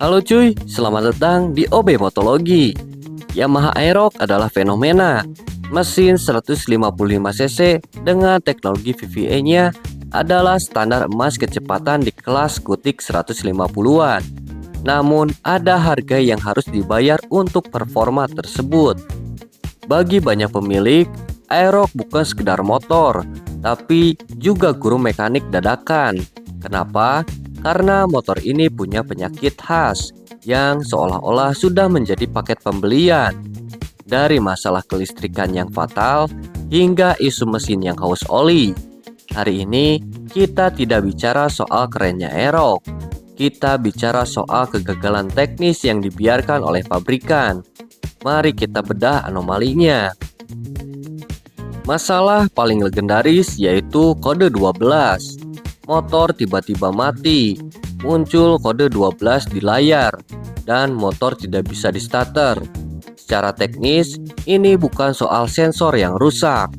Halo cuy, selamat datang di OB Motologi. Yamaha Aerox adalah fenomena. Mesin 155 cc dengan teknologi VVA-nya adalah standar emas kecepatan di kelas Kutik 150-an. Namun, ada harga yang harus dibayar untuk performa tersebut. Bagi banyak pemilik, Aerox bukan sekedar motor, tapi juga guru mekanik dadakan. Kenapa? Karena motor ini punya penyakit khas yang seolah-olah sudah menjadi paket pembelian. Dari masalah kelistrikan yang fatal hingga isu mesin yang haus oli. Hari ini kita tidak bicara soal kerennya Aerox. Kita bicara soal kegagalan teknis yang dibiarkan oleh pabrikan. Mari kita bedah anomalinya. Masalah paling legendaris yaitu kode 12. Motor tiba-tiba mati, muncul kode 12 di layar, dan motor tidak bisa di-starter. Secara teknis, ini bukan soal sensor yang rusak,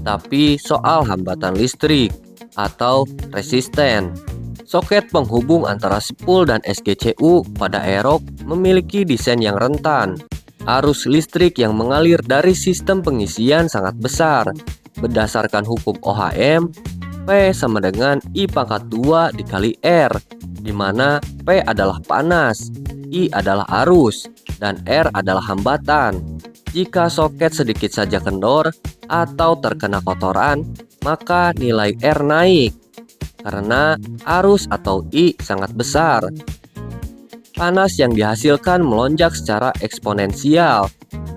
tapi soal hambatan listrik atau resisten. Soket penghubung antara spool dan SGCU pada Aerox memiliki desain yang rentan. Arus listrik yang mengalir dari sistem pengisian sangat besar. Berdasarkan hukum Ohm, P sama dengan I pangkat 2 dikali R, di mana P adalah panas, I adalah arus, dan R adalah hambatan. Jika soket sedikit saja kendor atau terkena kotoran, maka nilai R naik, karena arus atau I sangat besar. Panas yang dihasilkan melonjak secara eksponensial,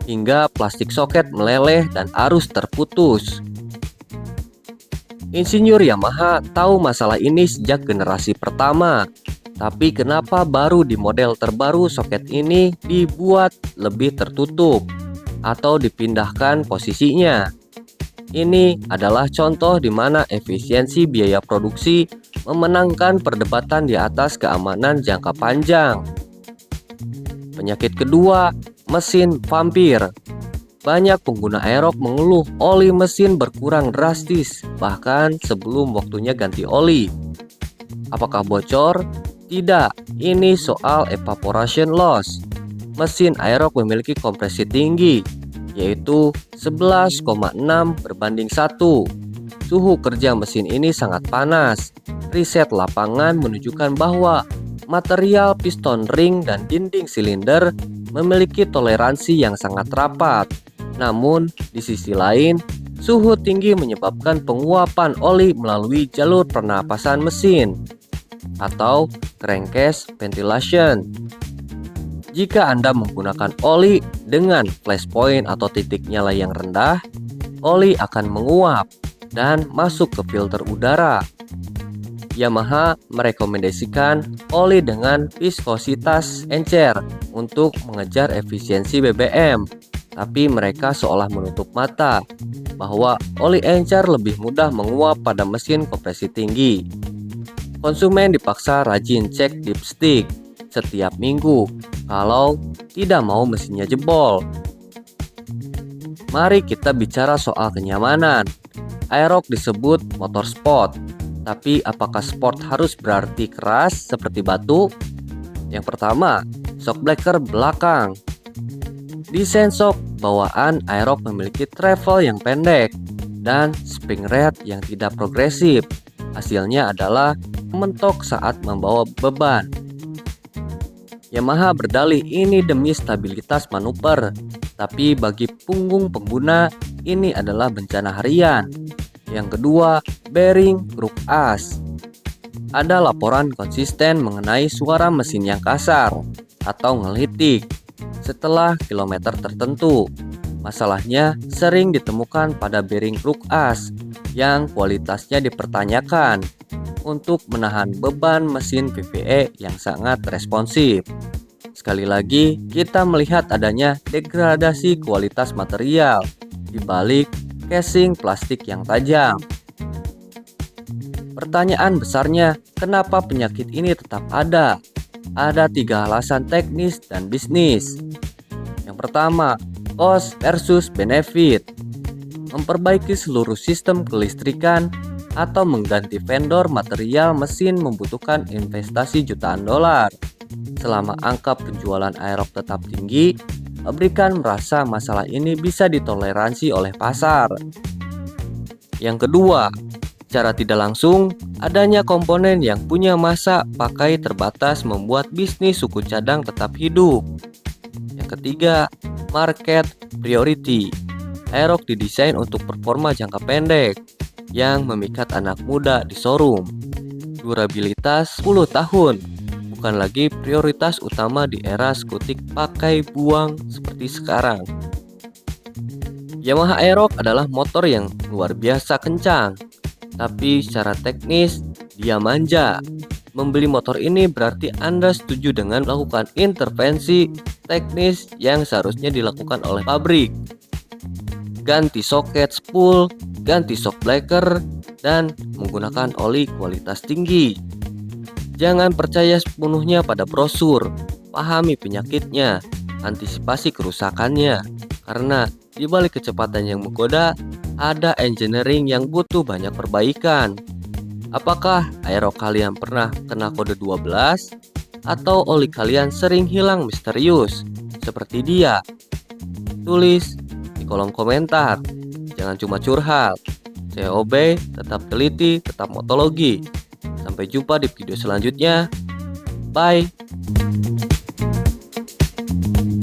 hingga plastik soket meleleh dan arus terputus. Insinyur Yamaha tahu masalah ini sejak generasi pertama. Tapi kenapa baru di model terbaru soket ini dibuat lebih tertutup atau dipindahkan posisinya? Ini adalah contoh di mana efisiensi biaya produksi memenangkan perdebatan di atas keamanan jangka panjang. Penyakit kedua, mesin vampir. Banyak pengguna Aerox mengeluh oli mesin berkurang drastis, bahkan sebelum waktunya ganti oli. Apakah bocor? Tidak, ini soal evaporation loss. Mesin Aerox memiliki kompresi tinggi, yaitu 11,6 berbanding 1. Suhu kerja mesin ini sangat panas. Riset lapangan menunjukkan bahwa material piston ring dan dinding silinder memiliki toleransi yang sangat rapat. Namun, di sisi lain, suhu tinggi menyebabkan penguapan oli melalui jalur pernapasan mesin atau crankcase ventilation. Jika Anda menggunakan oli dengan flash point atau titik nyala yang rendah, oli akan menguap dan masuk ke filter udara. Yamaha merekomendasikan oli dengan viskositas encer untuk mengejar efisiensi BBM. Tapi mereka seolah menutup mata bahwa oli encer lebih mudah menguap pada mesin kompresi tinggi. Konsumen dipaksa rajin cek dipstick setiap minggu kalau tidak mau mesinnya jebol. Mari kita bicara soal kenyamanan. Aerox disebut motor sport, tapi apakah sport harus berarti keras seperti batu? Yang pertama, shock breaker belakang. Desain shock bawaan Aerox memiliki travel yang pendek dan spring rate yang tidak progresif. Hasilnya adalah mentok saat membawa beban. Yamaha berdalih ini demi stabilitas manuver, tapi bagi punggung pengguna ini adalah bencana harian. Yang kedua, bearing kruk as. Ada laporan konsisten mengenai suara mesin yang kasar atau ngelitik setelah kilometer tertentu. Masalahnya sering ditemukan pada bearing kruk as yang kualitasnya dipertanyakan untuk menahan beban mesin VVA yang sangat responsif. Sekali lagi, kita melihat adanya degradasi kualitas material di balik casing plastik yang tajam. Pertanyaan besarnya, kenapa penyakit ini tetap ada? Ada 3 alasan teknis dan bisnis. Yang pertama, cost versus benefit. Memperbaiki seluruh sistem kelistrikan atau mengganti vendor material mesin membutuhkan investasi jutaan dolar. Selama angka penjualan Aerox tetap tinggi, pabrikan merasa masalah ini bisa ditoleransi oleh pasar. Yang kedua, secara tidak langsung, adanya komponen yang punya masa pakai terbatas membuat bisnis suku cadang tetap hidup. Yang ketiga, market priority. Aerox didesain untuk performa jangka pendek yang memikat anak muda di showroom. Durabilitas 10 tahun, bukan lagi prioritas utama di era skutik pakai buang seperti sekarang. Yamaha Aerox adalah motor yang luar biasa kencang, tapi secara teknis dia manja. Membeli motor ini berarti Anda setuju dengan melakukan intervensi teknis yang seharusnya dilakukan oleh pabrik. Ganti soket spool, ganti shock breaker, dan menggunakan oli kualitas tinggi. Jangan percaya sepenuhnya pada brosur, pahami penyakitnya, antisipasi kerusakannya, karena di balik kecepatan yang menggoda, ada engineering yang butuh banyak perbaikan. Apakah Aerox kalian pernah kena kode 12? Atau oli kalian sering hilang misterius seperti dia? Tulis di kolom komentar. Jangan cuma curhat. Saya OB, tetap teliti, tetap motologi. Sampai jumpa di video selanjutnya. Bye.